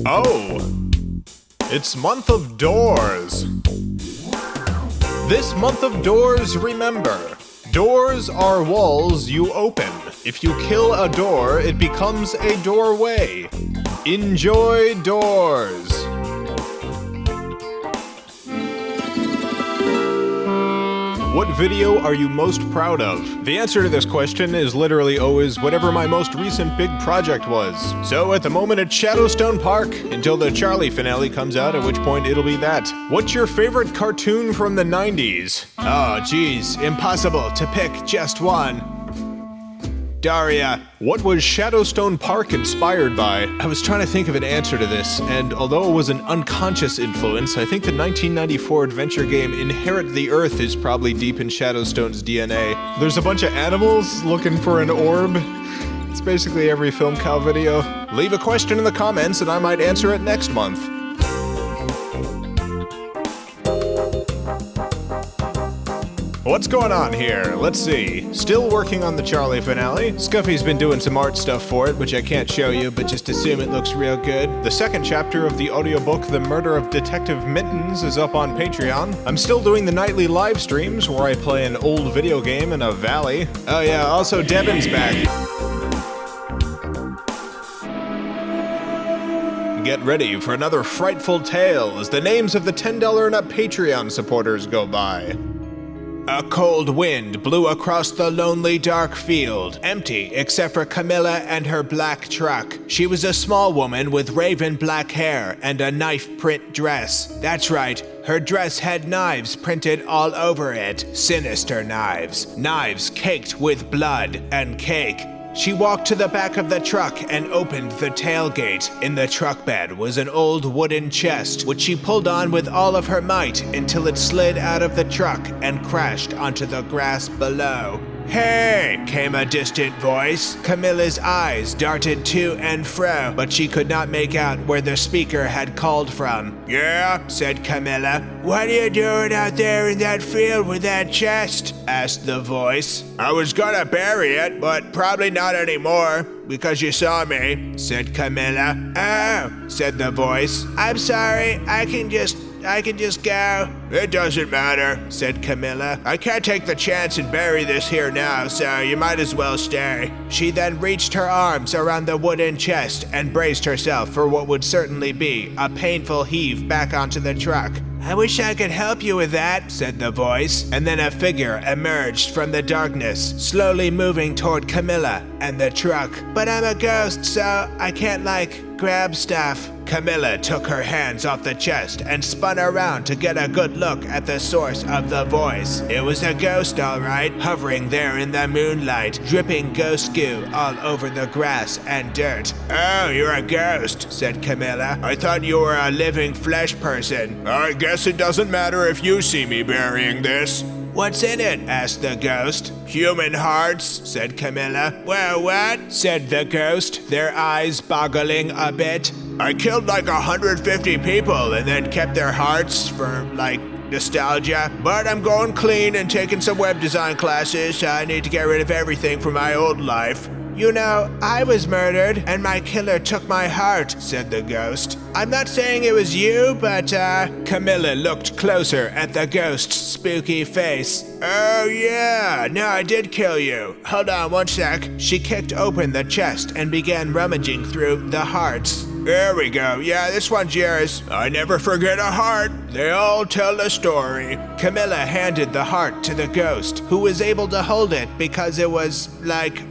Oh, it's month of doors. This month of doors, remember, doors are walls you open. If you kill a door, it becomes a doorway. Enjoy doors. What video are you most proud of? The answer to this question is literally always whatever my most recent big project was. So at the moment it's Shadowstone Park, until the Charlie finale comes out, at which point it'll be that. What's your favorite cartoon from the 90s? Oh geez, impossible to pick just one. Daria. What was Shadowstone Park inspired by? I was trying to think of an answer to this, and although it was an unconscious influence, I think the 1994 adventure game Inherit the Earth is probably deep in Shadowstone's DNA. There's a bunch of animals looking for an orb. It's basically every FilmCow video. Leave a question in the comments and I might answer it next month. What's going on here? Let's see. Still working on the Charlie finale. Scuffy's been doing some art stuff for it, which I can't show you, but just assume it looks real good. The second chapter of the audiobook The Murder of Detective Mittens is up on Patreon. I'm still doing the nightly live streams where I play an old video game in a valley. Oh yeah, also Devon's back. Get ready for another frightful tale as the names of the $10 and up Patreon supporters go by. A cold wind blew across the lonely dark field, empty except for Camilla and her black truck. She was a small woman with raven black hair and a knife print dress. That's right, her dress had knives printed all over it. Sinister knives. Knives caked with blood and cake. She walked to the back of the truck and opened the tailgate. In the truck bed was an old wooden chest, which she pulled on with all of her might until it slid out of the truck and crashed onto the grass below. "Hey!" came a distant voice. Camilla's eyes darted to and fro, but she could not make out where the speaker had called from. "Yeah?" said Camilla. "What are you doing out there in that field with that chest?" asked the voice. "I was gonna bury it, but probably not anymore, because you saw me," said Camilla. "Oh," said the voice. "I'm sorry, I can just go." "It doesn't matter," said Camilla. "I can't take the chance and bury this here now, so you might as well stay." She then reached her arms around the wooden chest and braced herself for what would certainly be a painful heave back onto the truck. "I wish I could help you with that," said the voice, and then a figure emerged from the darkness, slowly moving toward Camilla and the truck. "But I'm a ghost, so I can't, grab stuff." Camilla took her hands off the chest and spun around to get a good look at the source of the voice. It was a ghost, all right, hovering there in the moonlight, dripping ghost goo all over the grass and dirt. "Oh, you're a ghost," said Camilla. "I thought you were a living flesh person. I guess it doesn't matter if you see me burying this." "What's in it?" asked the ghost. "Human hearts," said Camilla. "Well, what?" said the ghost, their eyes boggling a bit. "I killed 150 people and then kept their hearts for, nostalgia. But I'm going clean and taking some web design classes, so I need to get rid of everything from my old life." "You know, I was murdered, and my killer took my heart," said the ghost. "I'm not saying it was you, but, Camilla looked closer at the ghost's spooky face. "Oh, yeah, no, I did kill you. Hold on one sec." She kicked open the chest and began rummaging through the hearts. "There we go. Yeah, this one's yours. I never forget a heart. They all tell a story." Camilla handed the heart to the ghost, who was able to hold it because it was,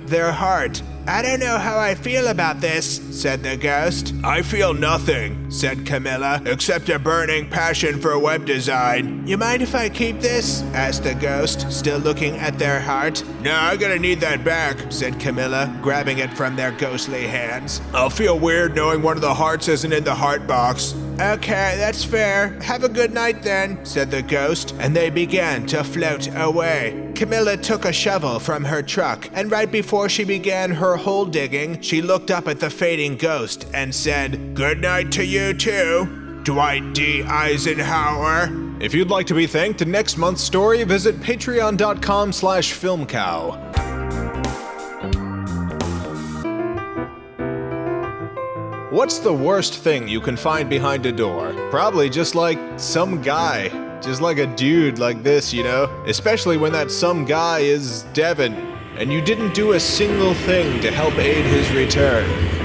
their heart. "I don't know how I feel about this," said the ghost. "I feel nothing," said Camilla, "except a burning passion for web design." "You mind if I keep this?" asked the ghost, still looking at their heart. "No, I'm gonna need that back," said Camilla, grabbing it from their ghostly hands. "I'll feel weird knowing one of the hearts isn't in the heart box." "Okay, that's fair. Have a good night then," said the ghost, and they began to float away. Camilla took a shovel from her truck, and right before she began her hole digging, she looked up at the fading ghost and said, "Good night to you too, Dwight D. Eisenhower." If you'd like to be thanked in next month's story, visit patreon.com/FilmCow. What's the worst thing you can find behind a door? Probably just like some guy. Just like a dude like this, you know? Especially when that some guy is Devin, and you didn't do a single thing to help aid his return.